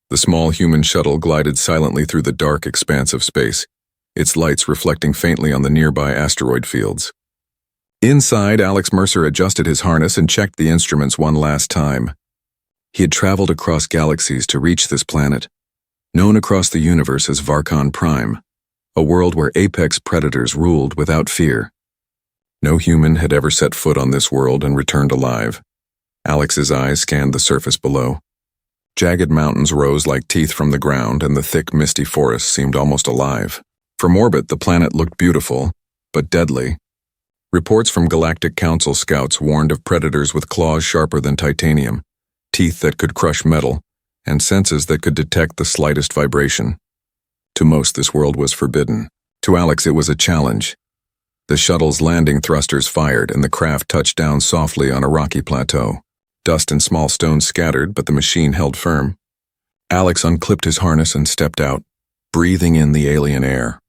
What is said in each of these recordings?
The small human shuttle glided silently through the dark expanse of space, its lights reflecting faintly on the nearby asteroid fields. Inside, Alex Mercer adjusted his harness and checked the instruments one last time. He had traveled across galaxies to reach this planet, known across the universe as Varkon Prime, a world where apex predators ruled without fear. No human had ever set foot on this world and returned alive. Alex's eyes scanned the surface below. Jagged mountains rose like teeth from the ground, and the thick, misty forest seemed almost alive. From orbit, the planet looked beautiful, but deadly. Reports from Galactic Council scouts warned of predators with claws sharper than titanium, teeth that could crush metal, and senses that could detect the slightest vibration. To most, this world was forbidden. To Alex, it was a challenge. The shuttle's landing thrusters fired, and the craft touched down softly on a rocky plateau. Dust and small stones scattered, but the machine held firm. Alex unclipped his harness and stepped out, breathing in the alien air.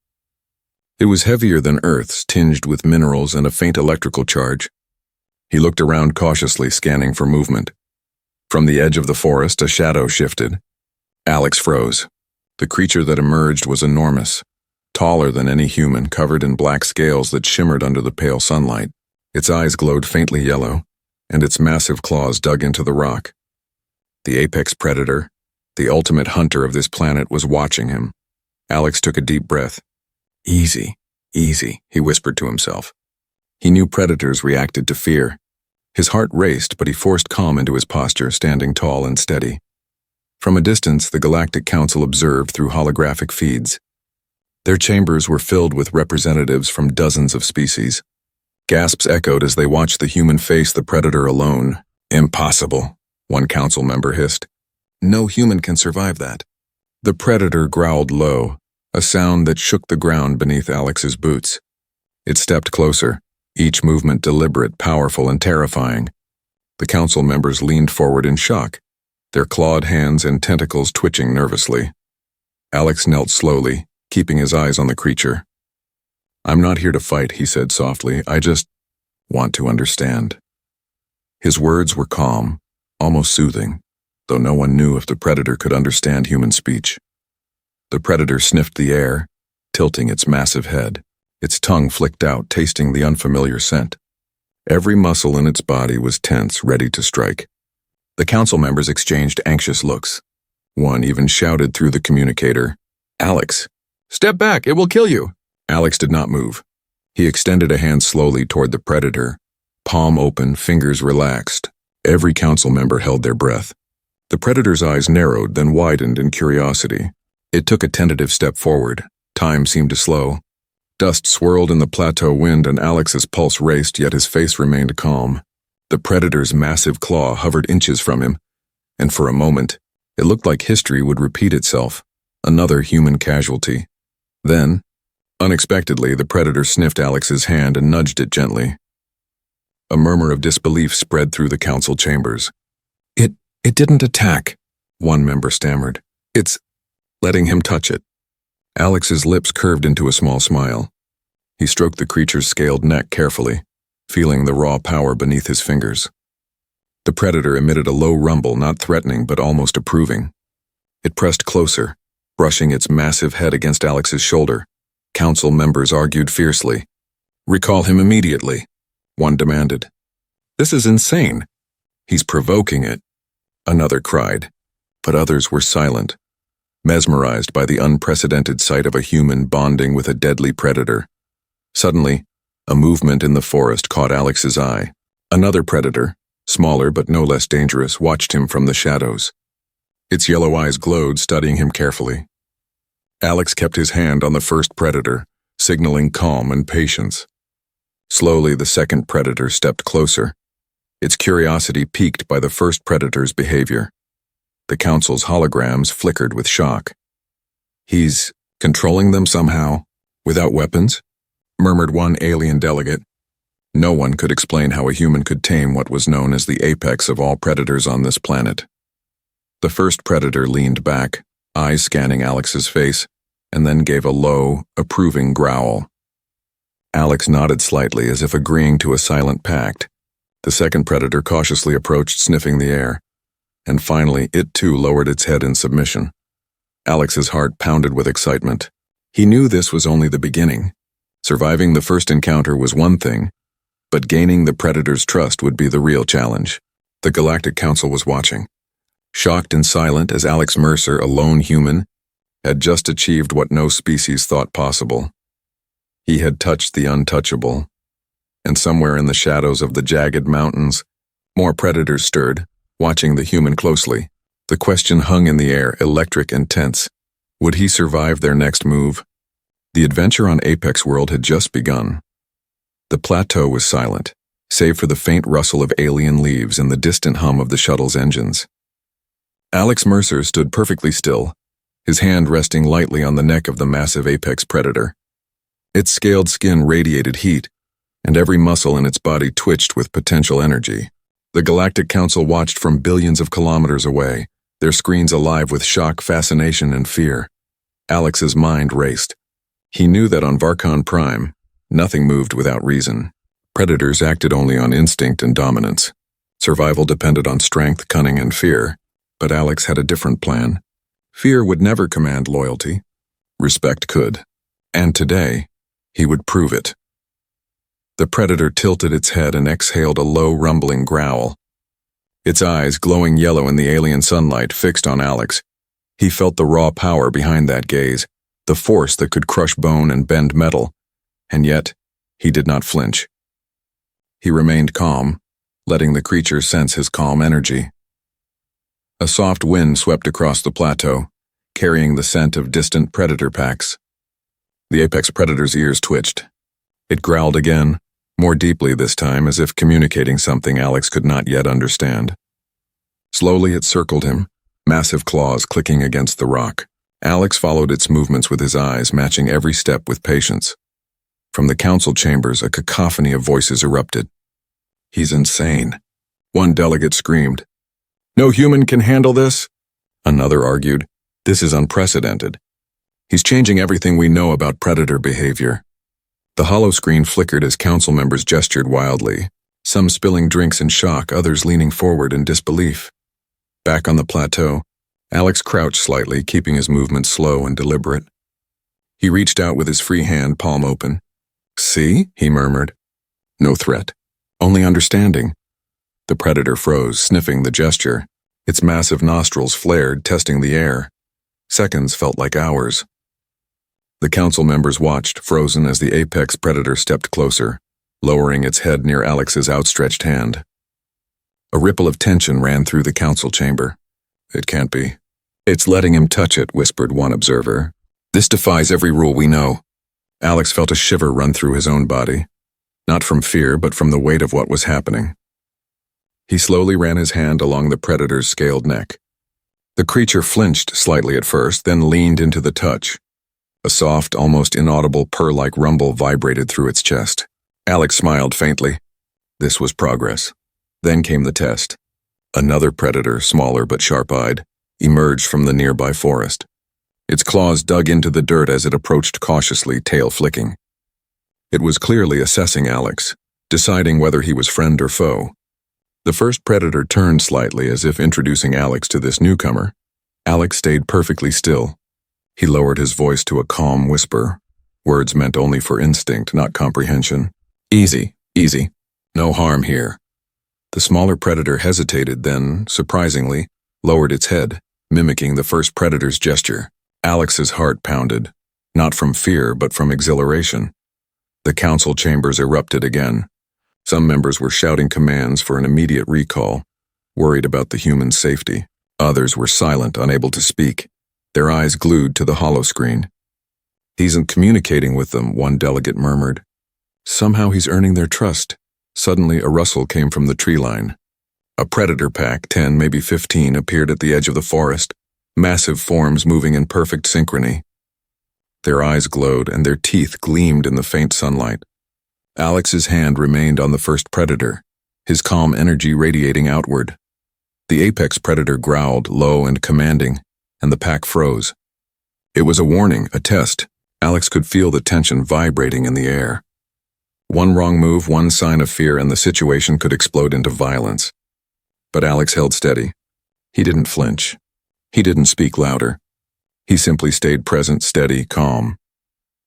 It was heavier than Earth's, tinged with minerals and a faint electrical charge. He looked around cautiously, scanning for movement. From the edge of the forest, a shadow shifted. Alex froze. The creature that emerged was enormous, taller than any human, covered in black scales that shimmered under the pale sunlight. Its eyes glowed faintly yellow, and its massive claws dug into the rock. The apex predator, the ultimate hunter of this planet, was watching him. Alex took a deep breath. Easy, easy, he whispered to himself. He knew predators reacted to fear. His heart raced, but he forced calm into his posture, standing tall and steady. From a distance, the Galactic Council observed through holographic feeds. Their chambers were filled with representatives from dozens of species. Gasps echoed as they watched the human face the predator alone. Impossible, one council member hissed. No human can survive that. The predator growled low, a sound that shook the ground beneath Alex's boots. It stepped closer, each movement deliberate, powerful, and terrifying. The council members leaned forward in shock, their clawed hands and tentacles twitching nervously. Alex knelt slowly, keeping his eyes on the creature. "I'm not here to fight," he said softly. "I just want to understand." His words were calm, almost soothing, though no one knew if the predator could understand human speech. The predator sniffed the air, tilting its massive head. Its tongue flicked out, tasting the unfamiliar scent. Every muscle in its body was tense, ready to strike. The council members exchanged anxious looks. One even shouted through the communicator, "Alex, step back, it will kill you." Alex did not move. He extended a hand slowly toward the predator, palm open, fingers relaxed. Every council member held their breath. The predator's eyes narrowed, then widened in curiosity. It took a tentative step forward. Time seemed to slow. Dust swirled in the plateau wind, and Alex's pulse raced, yet his face remained calm. The predator's massive claw hovered inches from him, and for a moment, it looked like history would repeat itself, another human casualty. Then, unexpectedly, the predator sniffed Alex's hand and nudged it gently. A murmur of disbelief spread through the council chambers. It didn't attack," one member stammered. "It's letting him touch it." Alex's lips curved into a small smile. He stroked the creature's scaled neck carefully, feeling the raw power beneath his fingers. The predator emitted a low rumble, not threatening but almost approving. It pressed closer, brushing its massive head against Alex's shoulder. Council members argued fiercely. "Recall him immediately," one demanded. "This is insane. He's provoking it," another cried. But others were silent, mesmerized by the unprecedented sight of a human bonding with a deadly predator. Suddenly, a movement in the forest caught Alex's eye. Another predator, smaller but no less dangerous, watched him from the shadows. Its yellow eyes glowed, studying him carefully. Alex kept his hand on the first predator, signaling calm and patience. Slowly, the second predator stepped closer, its curiosity piqued by the first predator's behavior. The council's holograms flickered with shock. "He's controlling them somehow, without weapons?" murmured one alien delegate. No one could explain how a human could tame what was known as the apex of all predators on this planet. The first predator leaned back, eyes scanning Alex's face, and then gave a low, approving growl. Alex nodded slightly as if agreeing to a silent pact. The second predator cautiously approached, sniffing the air. and finally it too lowered its head in submission. Alex's heart pounded with excitement. He knew this was only the beginning. Surviving the first encounter was one thing, but gaining the Predator's trust would be the real challenge. The Galactic Council was watching, shocked and silent as Alex Mercer, a lone human, had just achieved what no species thought possible. He had touched the untouchable, and somewhere in the shadows of the jagged mountains, more predators stirred, watching the human closely. The question hung in the air, electric and tense. Would he survive their next move? The adventure on Apex World had just begun. The plateau was silent, save for the faint rustle of alien leaves and the distant hum of the shuttle's engines. Alex Mercer stood perfectly still, his hand resting lightly on the neck of the massive apex predator. Its scaled skin radiated heat, and every muscle in its body twitched with potential energy. The Galactic Council watched from billions of kilometers away, their screens alive with shock, fascination, and fear. Alex's mind raced. He knew that on Varkon Prime, nothing moved without reason. Predators acted only on instinct and dominance. Survival depended on strength, cunning, and fear. But Alex had a different plan. Fear would never command loyalty. Respect could. And today, he would prove it. The predator tilted its head and exhaled a low, rumbling growl. Its eyes, glowing yellow in the alien sunlight, fixed on Alex. He felt the raw power behind that gaze, the force that could crush bone and bend metal. And yet, he did not flinch. He remained calm, letting the creature sense his calm energy. A soft wind swept across the plateau, carrying the scent of distant predator packs. The apex predator's ears twitched. It growled again, more deeply this time, as if communicating something Alex could not yet understand. Slowly it circled him, massive claws clicking against the rock. Alex followed its movements with his eyes, matching every step with patience. From the council chambers, a cacophony of voices erupted. "He's insane," one delegate screamed. "No human can handle this," another argued. "This is unprecedented. He's changing everything we know about predator behavior." The hollow screen flickered as council members gestured wildly, some spilling drinks in shock, others leaning forward in disbelief. Back on the plateau, Alex crouched slightly, keeping his movements slow and deliberate. He reached out with his free hand, palm open. "See?" he murmured. No threat, only understanding. The predator froze, sniffing the gesture. Its massive nostrils flared, testing the air. Seconds felt like hours. The council members watched, frozen, as the apex predator stepped closer, lowering its head near Alex's outstretched hand. A ripple of tension ran through the council chamber. "It can't be. It's letting him touch it," whispered one observer. "This defies every rule we know." Alex felt a shiver run through his own body, not from fear, but from the weight of what was happening. He slowly ran his hand along the predator's scaled neck. The creature flinched slightly at first, then leaned into the touch. A soft, almost inaudible purr-like rumble vibrated through its chest. Alex smiled faintly. This was progress. Then came the test. Another predator, smaller but sharp-eyed, emerged from the nearby forest. Its claws dug into the dirt as it approached cautiously, tail flicking. It was clearly assessing Alex, deciding whether he was friend or foe. The first predator turned slightly as if introducing Alex to this newcomer. Alex stayed perfectly still. He lowered his voice to a calm whisper, words meant only for instinct, not comprehension. "Easy, easy. No harm here." The smaller predator hesitated, then, surprisingly, lowered its head, mimicking the first predator's gesture. Alex's heart pounded, not from fear but from exhilaration. The council chambers erupted again. Some members were shouting commands for an immediate recall, worried about the human's safety. Others were silent, unable to speak, their eyes glued to the hollow screen. "He isn't communicating with them," one delegate murmured. "Somehow he's earning their trust." Suddenly, a rustle came from the tree line. A predator pack, 10, maybe 15, appeared at the edge of the forest, massive forms moving in perfect synchrony. Their eyes glowed and their teeth gleamed in the faint sunlight. Alex's hand remained on the first predator, his calm energy radiating outward. The apex predator growled, low and commanding, and the pack froze. It was a warning, a test. Alex could feel the tension vibrating in the air. One wrong move, one sign of fear, and the situation could explode into violence. But Alex held steady. He didn't flinch. He didn't speak louder. He simply stayed present, steady, calm.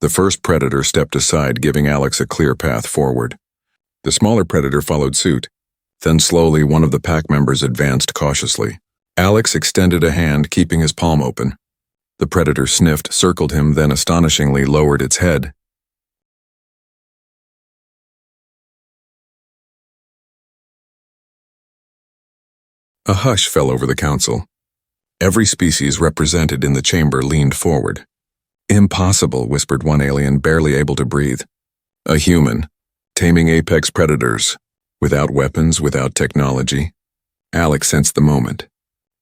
The first predator stepped aside, giving Alex a clear path forward. The smaller predator followed suit. Then slowly, one of the pack members advanced cautiously. Alex extended a hand, keeping his palm open. The predator sniffed, circled him, then astonishingly lowered its head. A hush fell over the council. Every species represented in the chamber leaned forward. "Impossible," whispered one alien, barely able to breathe. "A human, taming apex predators, without weapons, without technology." Alex sensed the moment.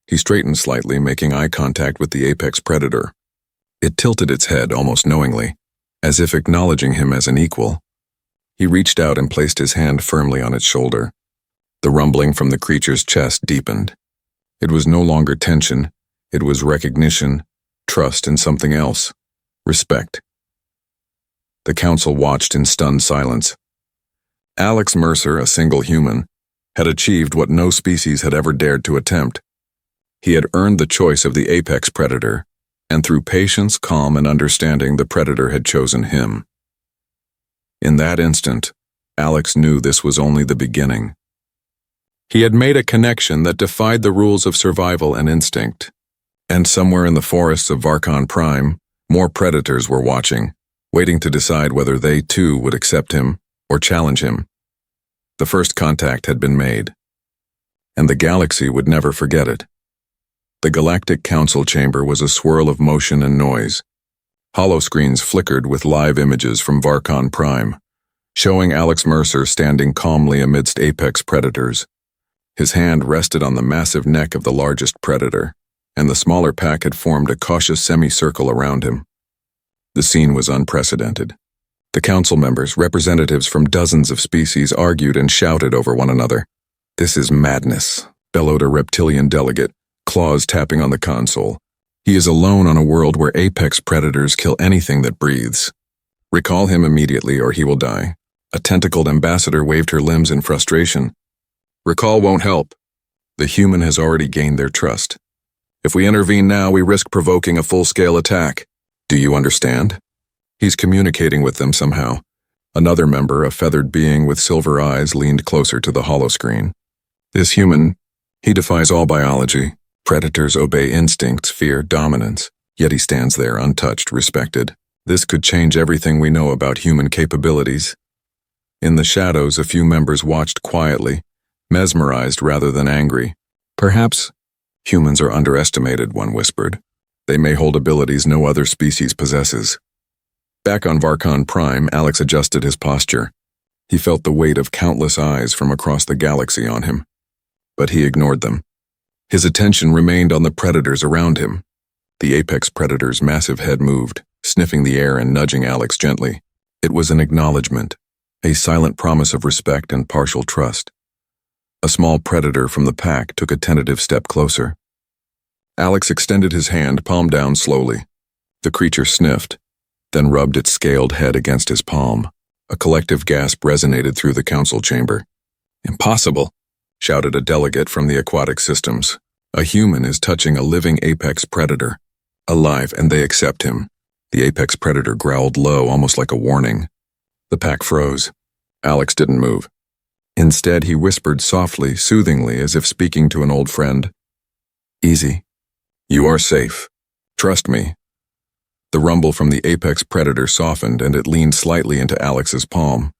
He straightened slightly, making eye contact with the apex predator. It tilted its head almost knowingly, as if acknowledging him as an equal. He reached out and placed his hand firmly on its shoulder. The rumbling from the creature's chest deepened. It was no longer tension, it was recognition, trust in something else, respect. The council watched in stunned silence. Alex Mercer, a single human, had achieved what no species had ever dared to attempt. He had earned the choice of the apex predator, and through patience, calm, and understanding, the predator had chosen him. In that instant, Alex knew this was only the beginning. He had made a connection that defied the rules of survival and instinct. And somewhere in the forests of Varkon Prime, more predators were watching, waiting to decide whether they too would accept him or challenge him. The first contact had been made, and the galaxy would never forget it. The Galactic Council chamber was a swirl of motion and noise. Holoscreens flickered with live images from Varkon Prime, showing Alex Mercer standing calmly amidst apex predators. His hand rested on the massive neck of the largest predator, and the smaller pack had formed a cautious semicircle around him. The scene was unprecedented. The council members, representatives from dozens of species, argued and shouted over one another. "This is madness," bellowed a reptilian delegate, claws tapping on the console. "He is alone on a world where apex predators kill anything that breathes. Recall him immediately or he will die." A tentacled ambassador waved her limbs in frustration. "Recall won't help. The human has already gained their trust. If we intervene now, we risk provoking a full-scale attack. Do you understand?" He's communicating with them somehow. Another member, a feathered being with silver eyes, leaned closer to the holoscreen. "This human, he defies all biology. Predators obey instincts, fear, dominance. Yet he stands there, untouched, respected. This could change everything we know about human capabilities." In the shadows, a few members watched quietly, mesmerized rather than angry. "Perhaps humans are underestimated," one whispered. "They may hold abilities no other species possesses." Back on Varkon Prime, Alex adjusted his posture. He felt the weight of countless eyes from across the galaxy on him. But he ignored them. His attention remained on the predators around him. The apex predator's massive head moved, sniffing the air and nudging Alex gently. It was an acknowledgement, a silent promise of respect and partial trust. A small predator from the pack took a tentative step closer. Alex extended his hand, palm down slowly. The creature sniffed, then rubbed its scaled head against his palm. A collective gasp resonated through the council chamber. "Impossible," shouted a delegate from the aquatic systems. "A human is touching a living apex predator. Alive, and they accept him." The apex predator growled low, almost like a warning. The pack froze. Alex didn't move. Instead, he whispered softly, soothingly, as if speaking to an old friend. "Easy. You are safe. Trust me." The rumble from the apex predator softened, and it leaned slightly into Alex's palm.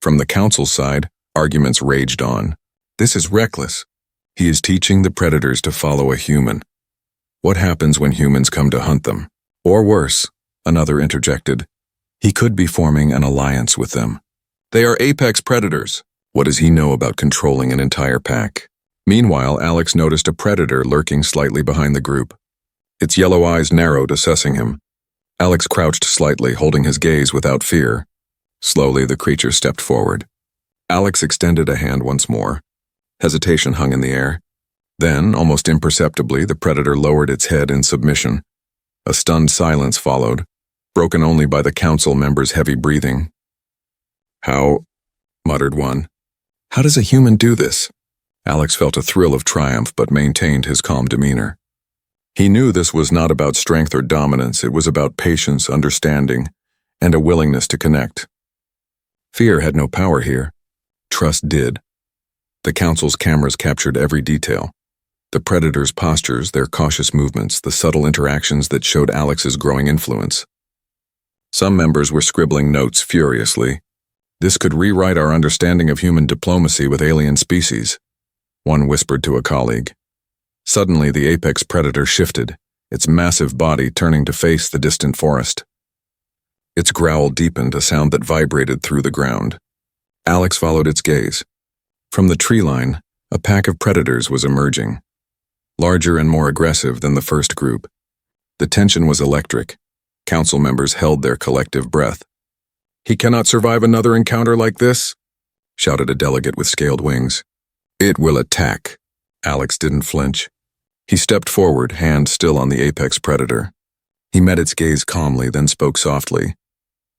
From the council side, arguments raged on. "This is reckless. He is teaching the predators to follow a human. What happens when humans come to hunt them? Or worse," another interjected. "He could be forming an alliance with them. They are apex predators. What does he know about controlling an entire pack?" Meanwhile, Alex noticed a predator lurking slightly behind the group. Its yellow eyes narrowed, assessing him. Alex crouched slightly, holding his gaze without fear. Slowly, the creature stepped forward. Alex extended a hand once more. Hesitation hung in the air. Then, almost imperceptibly, the predator lowered its head in submission. A stunned silence followed, broken only by the council members' heavy breathing. "How?" muttered one. "How does a human do this?" Alex felt a thrill of triumph but maintained his calm demeanor. He knew this was not about strength or dominance, it was about patience, understanding, and a willingness to connect. Fear had no power here. Trust did. The Council's cameras captured every detail. The Predator's postures, their cautious movements, the subtle interactions that showed Alex's growing influence. Some members were scribbling notes furiously. This could rewrite our understanding of human diplomacy with alien species, one whispered to a colleague. Suddenly, the apex predator shifted, its massive body turning to face the distant forest. Its growl deepened, a sound that vibrated through the ground. Alex followed its gaze. From the tree line, a pack of predators was emerging, larger and more aggressive than the first group. The tension was electric. Council members held their collective breath. "He cannot survive another encounter like this," shouted a delegate with scaled wings. "It will attack." Alex didn't flinch. He stepped forward, hand still on the apex predator. He met its gaze calmly, then spoke softly.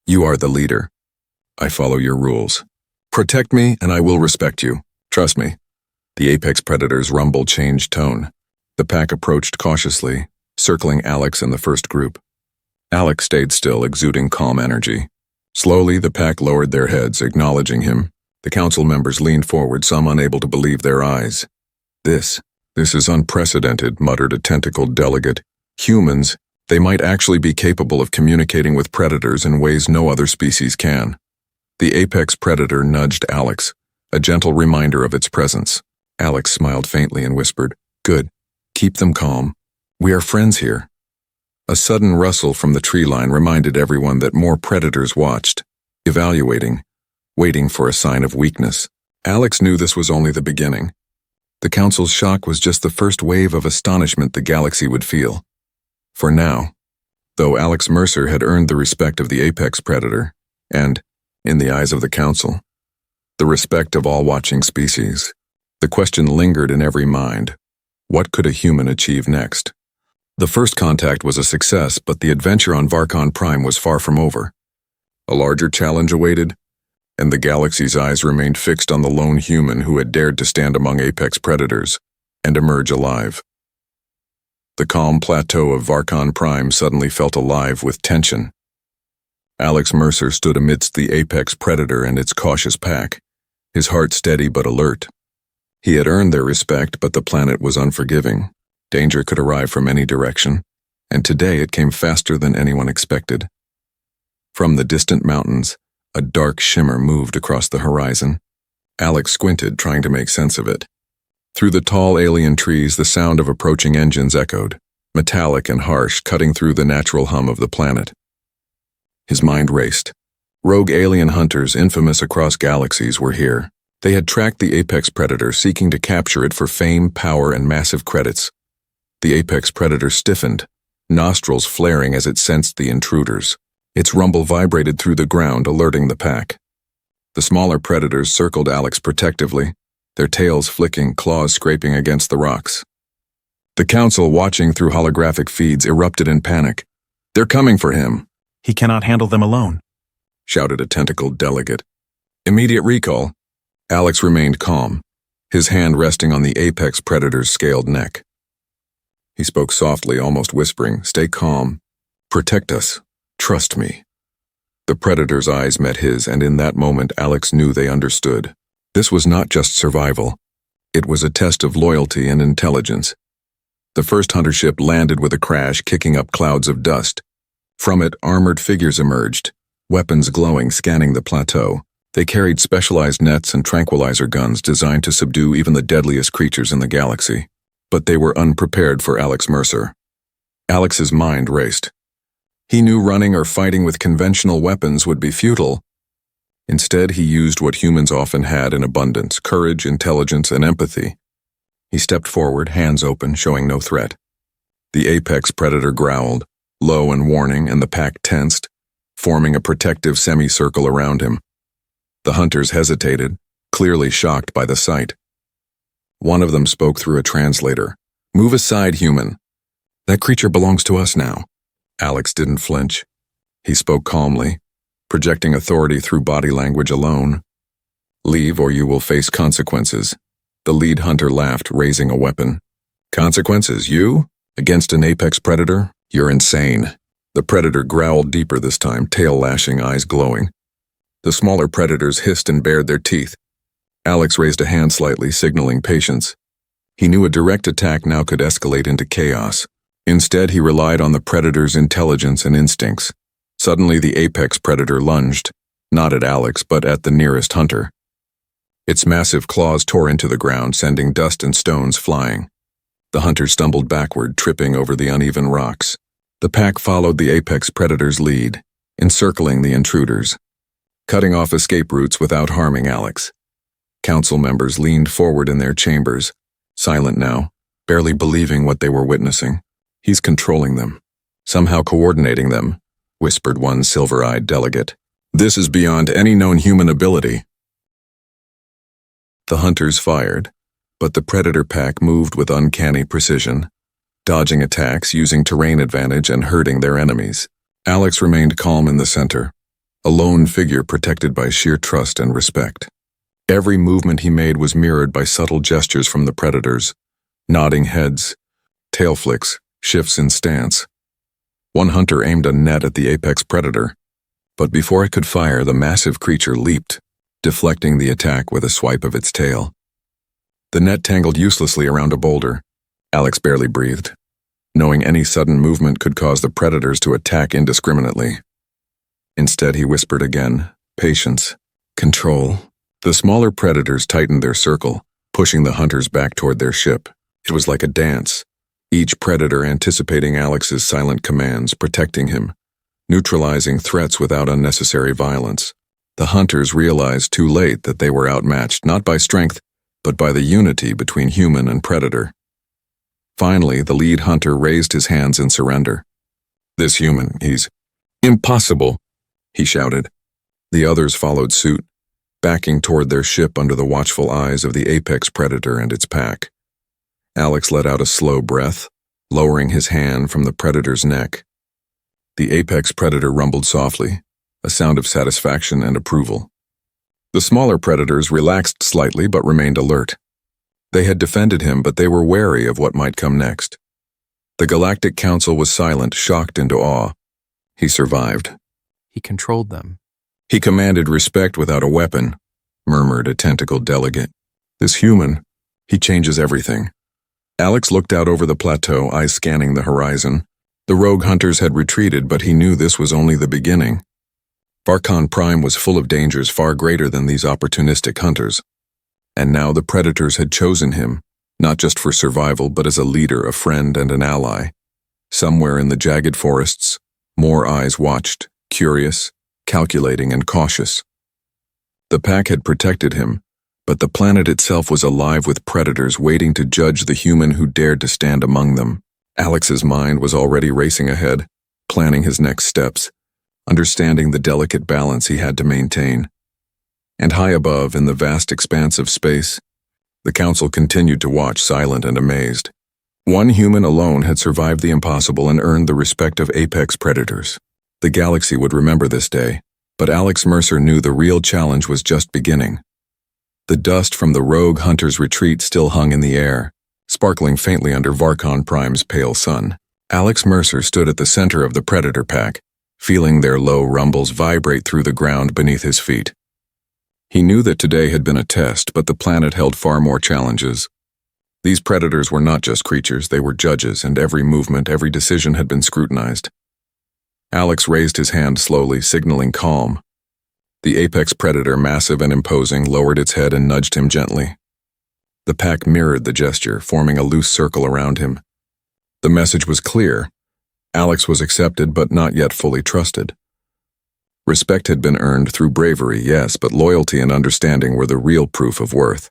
"You are the leader. I follow your rules. Protect me, and I will respect you. Trust me." The apex predator's rumble changed tone. The pack approached cautiously, circling Alex and the first group. Alex stayed still, exuding calm energy. Slowly, the pack lowered their heads, acknowledging him. The council members leaned forward, some unable to believe their eyes. This is unprecedented," muttered a tentacled delegate. "Humans, they might actually be capable of communicating with predators in ways no other species can." The apex predator nudged Alex, a gentle reminder of its presence. Alex smiled faintly and whispered, "Good. Keep them calm. We are friends here." A sudden rustle from the tree line reminded everyone that more predators watched, evaluating, waiting for a sign of weakness. Alex knew this was only the beginning. The council's shock was just the first wave of astonishment the galaxy would feel. For now, though Alex Mercer had earned the respect of the apex predator, and, in the eyes of the council, the respect of all watching species, the question lingered in every mind. What could a human achieve next? The first contact was a success, but the adventure on Varkon Prime was far from over. A larger challenge awaited, and the galaxy's eyes remained fixed on the lone human who had dared to stand among apex predators and emerge alive. The calm plateau of Varkon Prime suddenly felt alive with tension. Alex Mercer stood amidst the apex predator and its cautious pack, his heart steady but alert. He had earned their respect, but the planet was unforgiving. Danger could arrive from any direction, and today it came faster than anyone expected. From the distant mountains, a dark shimmer moved across the horizon. Alex squinted, trying to make sense of it. Through the tall alien trees, the sound of approaching engines echoed, metallic and harsh, cutting through the natural hum of the planet. His mind raced. Rogue alien hunters, infamous across galaxies, were here. They had tracked the apex predator, seeking to capture it for fame, power, and massive credits. The apex predator stiffened, nostrils flaring as it sensed the intruders. Its rumble vibrated through the ground, alerting the pack. The smaller predators circled Alex protectively, their tails flicking, claws scraping against the rocks. The council, watching through holographic feeds, erupted in panic. "They're coming for him." "He cannot handle them alone," shouted a tentacled delegate. "Immediate recall." Alex remained calm, his hand resting on the apex predator's scaled neck. He spoke softly, almost whispering, "Stay calm. Protect us. Trust me." The predator's eyes met his, and in that moment Alex knew they understood. This was not just survival. It was a test of loyalty and intelligence. The first hunter ship landed with a crash, kicking up clouds of dust. From it, armored figures emerged, weapons glowing, scanning the plateau. They carried specialized nets and tranquilizer guns designed to subdue even the deadliest creatures in the galaxy. But they were unprepared for Alex Mercer. Alex's mind raced. He knew running or fighting with conventional weapons would be futile. Instead, he used what humans often had in abundance: courage, intelligence, and empathy. He stepped forward, hands open, showing no threat. The apex predator growled, low and warning, and the pack tensed, forming a protective semicircle around him. The hunters hesitated, clearly shocked by the sight. One of them spoke through a translator. "Move aside, human. That creature belongs to us now." Alex didn't flinch. He spoke calmly, projecting authority through body language alone. "Leave or you will face consequences." The lead hunter laughed, raising a weapon. Consequences, you? Against an apex predator? You're insane. The predator growled deeper this time, tail lashing, eyes glowing. The smaller predators hissed and bared their teeth. Alex raised a hand slightly, signaling patience. He knew a direct attack now could escalate into chaos. Instead, he relied on the predator's intelligence and instincts. Suddenly, the apex predator lunged, not at Alex, but at the nearest hunter. Its massive claws tore into the ground, sending dust and stones flying. The hunter stumbled backward, tripping over the uneven rocks. The pack followed the apex predator's lead, encircling the intruders, cutting off escape routes without harming Alex. Council members leaned forward in their chambers, silent now, barely believing what they were witnessing. He's controlling them, somehow coordinating them, whispered one silver-eyed delegate. This is beyond any known human ability. The hunters fired, but the predator pack moved with uncanny precision, dodging attacks, using terrain advantage, and hurting their enemies. Alex remained calm in the center, a lone figure protected by sheer trust and respect. Every movement he made was mirrored by subtle gestures from the predators, nodding heads, tail flicks, shifts in stance. One hunter aimed a net at the apex predator, but before it could fire, the massive creature leaped, deflecting the attack with a swipe of its tail. The net tangled uselessly around a boulder. Alex barely breathed, knowing any sudden movement could cause the predators to attack indiscriminately. Instead, he whispered again, patience, control. The smaller predators tightened their circle, pushing the hunters back toward their ship. It was like a dance, each predator anticipating Alex's silent commands, protecting him, neutralizing threats without unnecessary violence. The hunters realized too late that they were outmatched, not by strength, but by the unity between human and predator. Finally, the lead hunter raised his hands in surrender. This human, he's impossible, he shouted. The others followed suit, backing toward their ship under the watchful eyes of the apex predator and its pack. Alex let out a slow breath, lowering his hand from the predator's neck. The apex predator rumbled softly, a sound of satisfaction and approval. The smaller predators relaxed slightly but remained alert. They had defended him, but they were wary of what might come next. The Galactic Council was silent, shocked into awe. He survived. He controlled them. He commanded respect without a weapon, murmured a tentacled delegate. This human, he changes everything. Alex looked out over the plateau, eyes scanning the horizon. The rogue hunters had retreated, but he knew this was only the beginning. Varkon Prime was full of dangers far greater than these opportunistic hunters. And now the predators had chosen him, not just for survival, but as a leader, a friend, and an ally. Somewhere in the jagged forests, more eyes watched, curious, calculating, and cautious. The pack had protected him, but the planet itself was alive with predators waiting to judge the human who dared to stand among them. Alex's mind was already racing ahead, planning his next steps, understanding the delicate balance he had to maintain. And high above, in the vast expanse of space, the Council continued to watch, silent and amazed. One human alone had survived the impossible and earned the respect of apex predators. The galaxy would remember this day, but Alex Mercer knew the real challenge was just beginning. The dust from the rogue hunter's retreat still hung in the air, sparkling faintly under Varkon Prime's pale sun. Alex Mercer stood at the center of the predator pack, feeling their low rumbles vibrate through the ground beneath his feet. He knew that today had been a test, but the planet held far more challenges. These predators were not just creatures, they were judges, and every movement, every decision had been scrutinized. Alex raised his hand slowly, signaling calm. The apex predator, massive and imposing, lowered its head and nudged him gently. The pack mirrored the gesture, forming a loose circle around him. The message was clear. Alex was accepted, but not yet fully trusted. Respect had been earned through bravery, yes, but loyalty and understanding were the real proof of worth.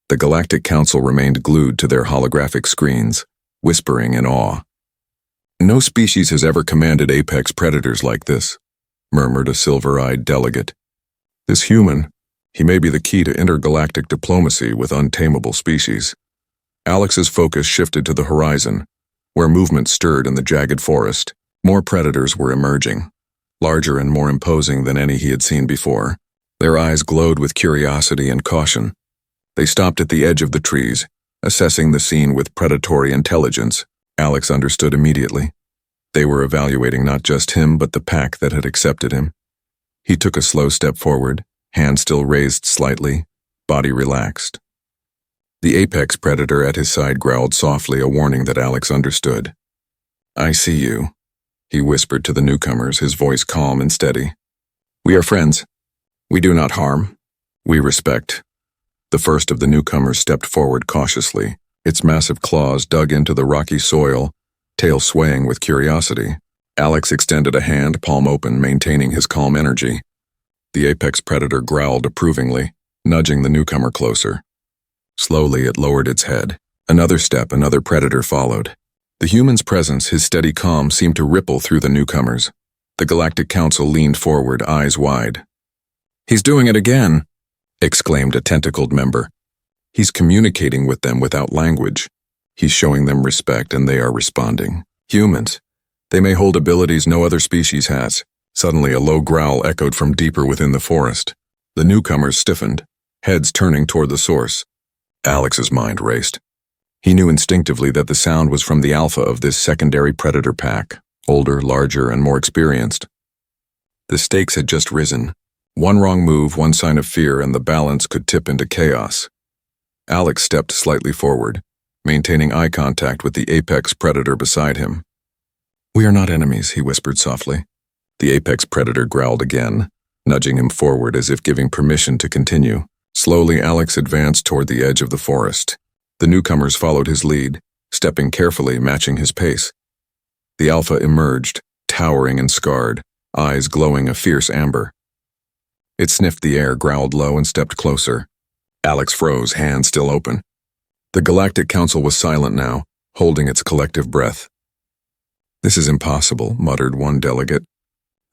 The Galactic Council remained glued to their holographic screens, whispering in awe. No species has ever commanded apex predators like this, murmured a silver-eyed delegate. This human, he may be the key to intergalactic diplomacy with untamable species. Alex's focus shifted to the horizon, where movement stirred in the jagged forest. More predators were emerging, larger and more imposing than any he had seen before. Their eyes glowed with curiosity and caution. They stopped at the edge of the trees, assessing the scene with predatory intelligence. Alex understood immediately. They were evaluating not just him but the pack that had accepted him. He took a slow step forward, hand still raised slightly, body relaxed. The apex predator at his side growled softly, a warning that Alex understood. "I see you," he whispered to the newcomers, his voice calm and steady. "We are friends. We do not harm. We respect." The first of the newcomers stepped forward cautiously, its massive claws dug into the rocky soil, tail swaying with curiosity. Alex extended a hand, palm open, maintaining his calm energy. The apex predator growled approvingly, nudging the newcomer closer. Slowly, it lowered its head. Another step, another predator followed. The human's presence, his steady calm, seemed to ripple through the newcomers. The Galactic Council leaned forward, eyes wide. "He's doing it again," exclaimed a tentacled member. "He's communicating with them without language. He's showing them respect, and they are responding. Humans. They may hold abilities no other species has." Suddenly, a low growl echoed from deeper within the forest. The newcomers stiffened, heads turning toward the source. Alex's mind raced. He knew instinctively that the sound was from the alpha of this secondary predator pack, older, larger, and more experienced. The stakes had just risen. One wrong move, one sign of fear, and the balance could tip into chaos. Alex stepped slightly forward, maintaining eye contact with the apex predator beside him. "We are not enemies," he whispered softly. The apex predator growled again, nudging him forward as if giving permission to continue. Slowly, Alex advanced toward the edge of the forest. The newcomers followed his lead, stepping carefully, matching his pace. The alpha emerged, towering and scarred, eyes glowing a fierce amber. It sniffed the air, growled low, and stepped closer. Alex froze, hand still open. The Galactic Council was silent now, holding its collective breath. "This is impossible," muttered one delegate.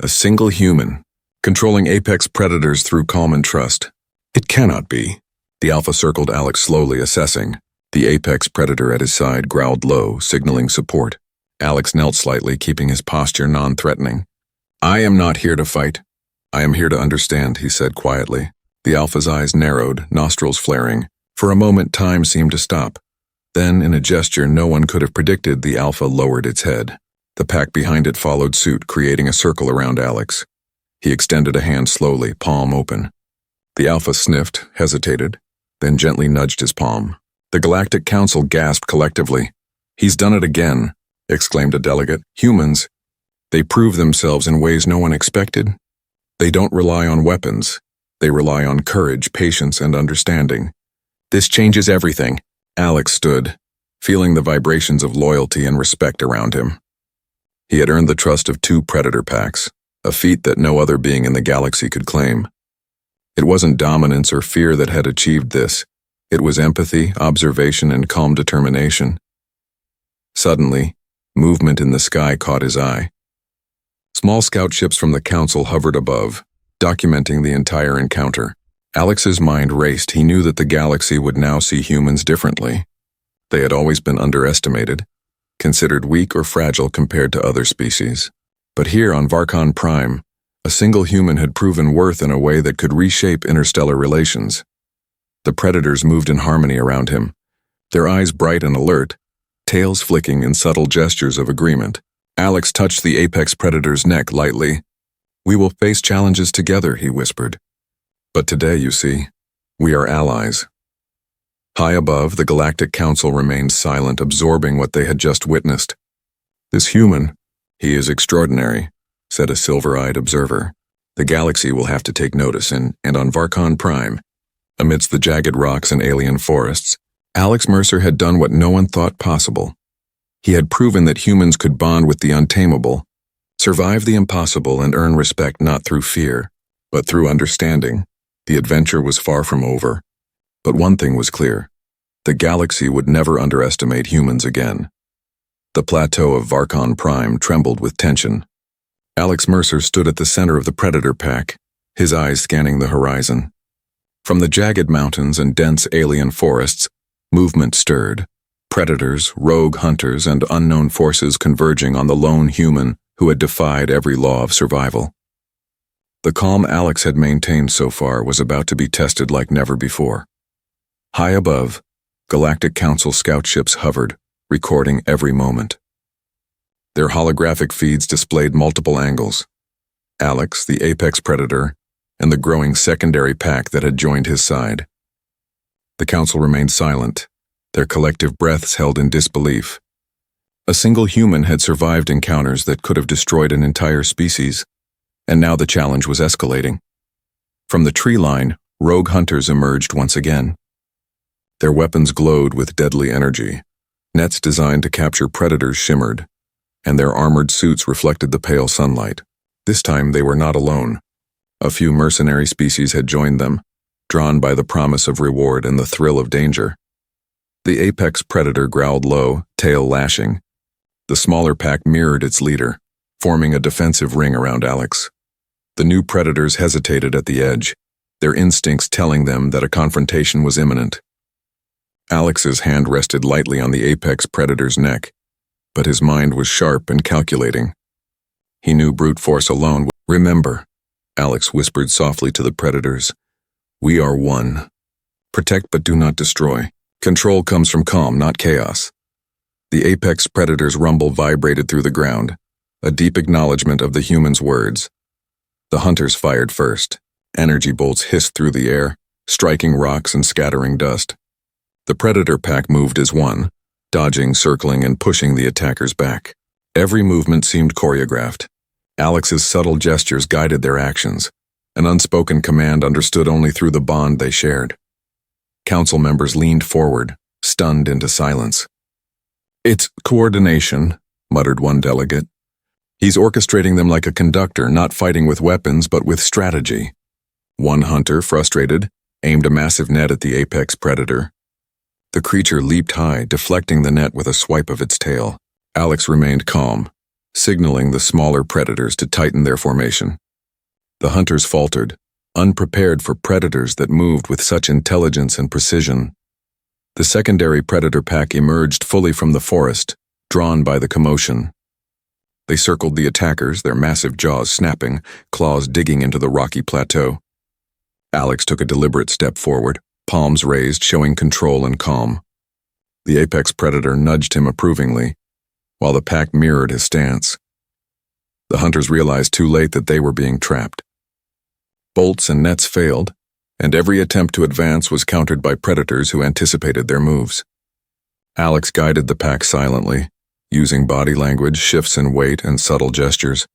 "A single human, controlling apex predators through calm and trust. It cannot be." The alpha circled Alex slowly, assessing. The apex predator at his side growled low, signaling support. Alex knelt slightly, keeping his posture non-threatening. "I am not here to fight. I am here to understand," he said quietly. The alpha's eyes narrowed, nostrils flaring. For a moment, time seemed to stop. Then, in a gesture no one could have predicted, the alpha lowered its head. The pack behind it followed suit, creating a circle around Alex. He extended a hand slowly, palm open. The alpha sniffed, hesitated, then gently nudged his palm. The Galactic Council gasped collectively. "He's done it again," exclaimed a delegate. "Humans, they prove themselves in ways no one expected. They don't rely on weapons. They rely on courage, patience, and understanding. This changes everything." Alex stood, feeling the vibrations of loyalty and respect around him. He had earned the trust of 2 predator packs, a feat that no other being in the galaxy could claim. It wasn't dominance or fear that had achieved this. It was empathy, observation, and calm determination. Suddenly, movement in the sky caught his eye. Small scout ships from the Council hovered above, documenting the entire encounter. Alex's mind raced. He knew that the galaxy would now see humans differently. They had always been underestimated, considered weak or fragile compared to other species. But here on Varkon Prime, a single human had proven worth in a way that could reshape interstellar relations. The predators moved in harmony around him, their eyes bright and alert, tails flicking in subtle gestures of agreement. Alex touched the apex predator's neck lightly. "We will face challenges together," he whispered. "But today, you see, we are allies." High above, the Galactic Council remained silent, absorbing what they had just witnessed. "This human, he is extraordinary," said a silver-eyed observer. "The galaxy will have to take notice, and on Varkon Prime, amidst the jagged rocks and alien forests, Alex Mercer had done what no one thought possible. He had proven that humans could bond with the untamable, survive the impossible, and earn respect not through fear, but through understanding. The adventure was far from over. But one thing was clear. The galaxy would never underestimate humans again. The plateau of Varkon Prime trembled with tension. Alex Mercer stood at the center of the predator pack, his eyes scanning the horizon. From the jagged mountains and dense alien forests, movement stirred. Predators, rogue hunters, and unknown forces converging on the lone human who had defied every law of survival. The calm Alex had maintained so far was about to be tested like never before. High above, Galactic Council scout ships hovered, recording every moment. Their holographic feeds displayed multiple angles. Alex, the apex predator, and the growing secondary pack that had joined his side. The council remained silent, their collective breaths held in disbelief. A single human had survived encounters that could have destroyed an entire species, and now the challenge was escalating. From the tree line, rogue hunters emerged once again. Their weapons glowed with deadly energy. Nets designed to capture predators shimmered, and their armored suits reflected the pale sunlight. This time they were not alone. A few mercenary species had joined them, drawn by the promise of reward and the thrill of danger. The apex predator growled low, tail lashing. The smaller pack mirrored its leader, forming a defensive ring around Alex. The new predators hesitated at the edge, their instincts telling them that a confrontation was imminent. Alex's hand rested lightly on the apex predator's neck, but his mind was sharp and calculating. He knew brute force alone would— "Remember," Alex whispered softly to the predators, "we are one. Protect but do not destroy. Control comes from calm, not chaos." The apex predator's rumble vibrated through the ground, a deep acknowledgement of the human's words. The hunters fired first. Energy bolts hissed through the air, striking rocks and scattering dust. The predator pack moved as one, dodging, circling, and pushing the attackers back. Every movement seemed choreographed. Alex's subtle gestures guided their actions, an unspoken command understood only through the bond they shared. Council members leaned forward, stunned into silence. "It's coordination," muttered one delegate. "He's orchestrating them like a conductor, not fighting with weapons but with strategy." One hunter, frustrated, aimed a massive net at the apex predator. The creature leaped high, deflecting the net with a swipe of its tail. Alex remained calm, signaling the smaller predators to tighten their formation. The hunters faltered, unprepared for predators that moved with such intelligence and precision. The secondary predator pack emerged fully from the forest, drawn by the commotion. They circled the attackers, their massive jaws snapping, claws digging into the rocky plateau. Alex took a deliberate step forward, palms raised, showing control and calm. The apex predator nudged him approvingly, while the pack mirrored his stance. The hunters realized too late that they were being trapped. Bolts and nets failed, and every attempt to advance was countered by predators who anticipated their moves. Alex guided the pack silently, using body language, shifts in weight, and subtle gestures.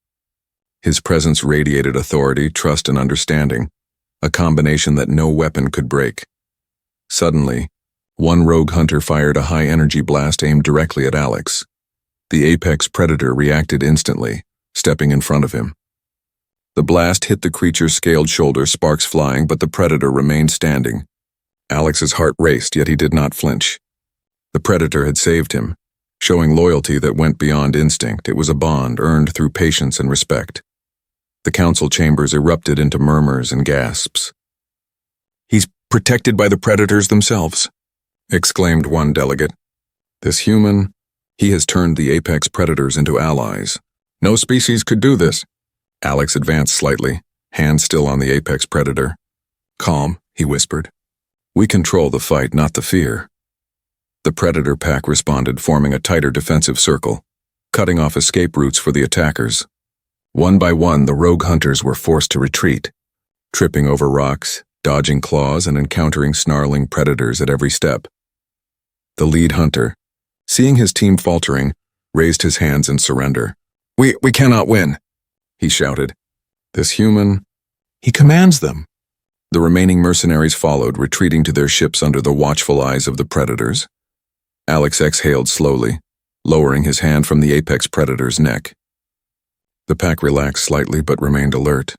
His presence radiated authority, trust, and understanding, a combination that no weapon could break. Suddenly, one rogue hunter fired a high-energy blast aimed directly at Alex. The apex predator reacted instantly, stepping in front of him. The blast hit the creature's scaled shoulder, sparks flying, but the predator remained standing. Alex's heart raced, yet he did not flinch. The predator had saved him, showing loyalty that went beyond instinct. It was a bond earned through patience and respect. The council chambers erupted into murmurs and gasps. "He's protected by the predators themselves," exclaimed one delegate. "This human, he has turned the apex predators into allies. No species could do this." Alex advanced slightly, hand still on the apex predator. "Calm," he whispered. "We control the fight, not the fear." The predator pack responded, forming a tighter defensive circle, cutting off escape routes for the attackers. One by one, the rogue hunters were forced to retreat, tripping over rocks, dodging claws, and encountering snarling predators at every step. The lead hunter, seeing his team faltering, raised his hands in surrender. We cannot win," he shouted. "This human, he commands them." The remaining mercenaries followed, retreating to their ships under the watchful eyes of the predators. Alex exhaled slowly, lowering his hand from the apex predator's neck. The pack relaxed slightly but remained alert.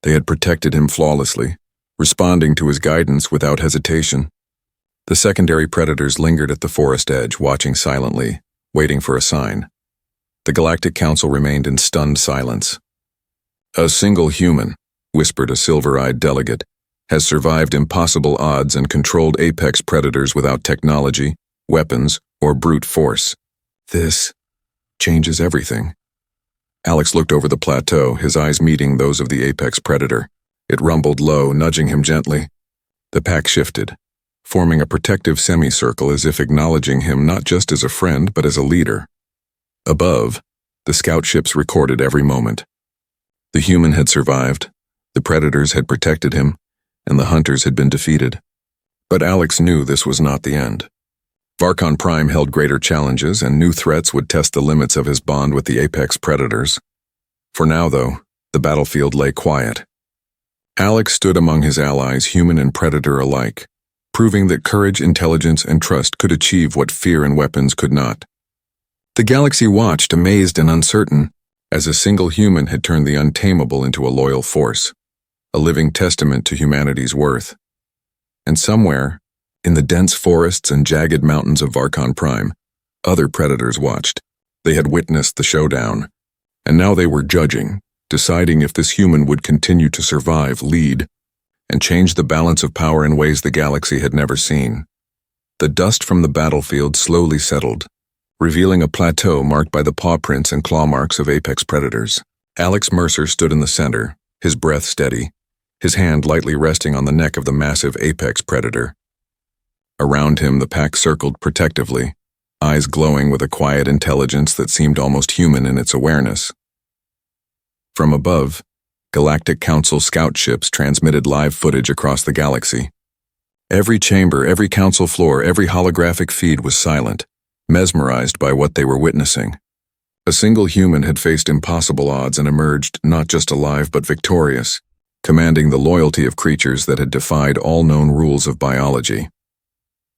They had protected him flawlessly, responding to his guidance without hesitation. The secondary predators lingered at the forest edge, watching silently, waiting for a sign. The Galactic Council remained in stunned silence. "A single human," whispered a silver-eyed delegate, "has survived impossible odds and controlled apex predators without technology, weapons, or brute force. This changes everything." Alex looked over the plateau, his eyes meeting those of the apex predator. It rumbled low, nudging him gently. The pack shifted, forming a protective semicircle as if acknowledging him not just as a friend but as a leader. Above, the scout ships recorded every moment. The human had survived, the predators had protected him, and the hunters had been defeated. But Alex knew this was not the end. Varkon Prime held greater challenges, and new threats would test the limits of his bond with the apex predators. For now, though, the battlefield lay quiet. Alex stood among his allies, human and predator alike, proving that courage, intelligence, and trust could achieve what fear and weapons could not. The galaxy watched, amazed and uncertain, as a single human had turned the untamable into a loyal force, a living testament to humanity's worth. And somewhere, in the dense forests and jagged mountains of Varkon Prime, other predators watched. They had witnessed the showdown, and now they were judging, deciding if this human would continue to survive, lead, and change the balance of power in ways the galaxy had never seen. The dust from the battlefield slowly settled, revealing a plateau marked by the paw prints and claw marks of apex predators. Alex Mercer stood in the center, his breath steady, his hand lightly resting on the neck of the massive apex predator. Around him, the pack circled protectively, eyes glowing with a quiet intelligence that seemed almost human in its awareness. From above, Galactic Council scout ships transmitted live footage across the galaxy. Every chamber, every council floor, every holographic feed was silent, mesmerized by what they were witnessing. A single human had faced impossible odds and emerged not just alive but victorious, commanding the loyalty of creatures that had defied all known rules of biology.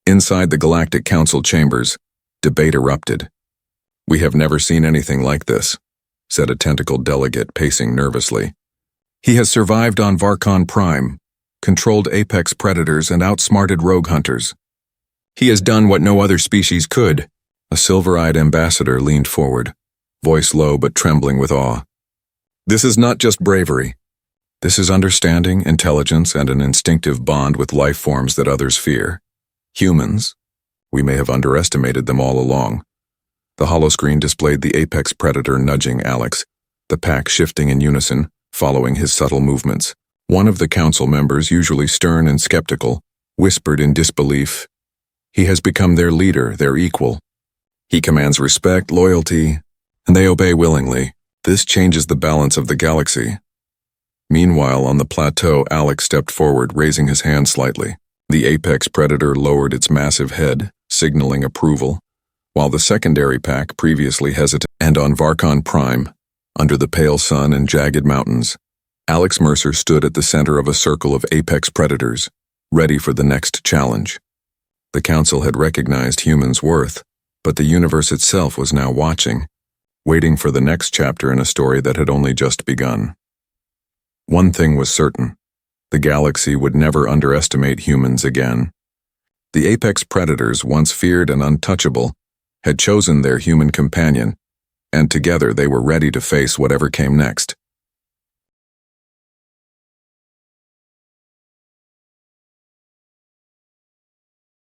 Inside the Galactic Council chambers, debate erupted. "We have never seen anything like this," said a tentacled delegate pacing nervously. "He has survived on Varkon Prime, controlled apex predators and outsmarted rogue hunters. He has done what no other species could." A silver-eyed ambassador leaned forward, voice low but trembling with awe. "This is not just bravery. This is understanding, intelligence, and an instinctive bond with life forms that others fear. Humans, we may have underestimated them all along." The holoscreen displayed the apex predator nudging Alex, the pack shifting in unison, following his subtle movements. One of the council members, usually stern and skeptical, whispered in disbelief, "He has become their leader, their equal. He commands respect, loyalty, and they obey willingly. This changes the balance of the galaxy." Meanwhile, on the plateau, Alex stepped forward, raising his hand slightly. The apex predator lowered its massive head, signaling approval, while the secondary pack, previously hesitant, and on Varkon Prime, under the pale sun and jagged mountains, Alex Mercer stood at the center of a circle of apex predators, ready for the next challenge. The council had recognized humans' worth, but the universe itself was now watching, waiting for the next chapter in a story that had only just begun. One thing was certain: the galaxy would never underestimate humans again. The apex predators, once feared and untouchable, had chosen their human companion, and together they were ready to face whatever came next.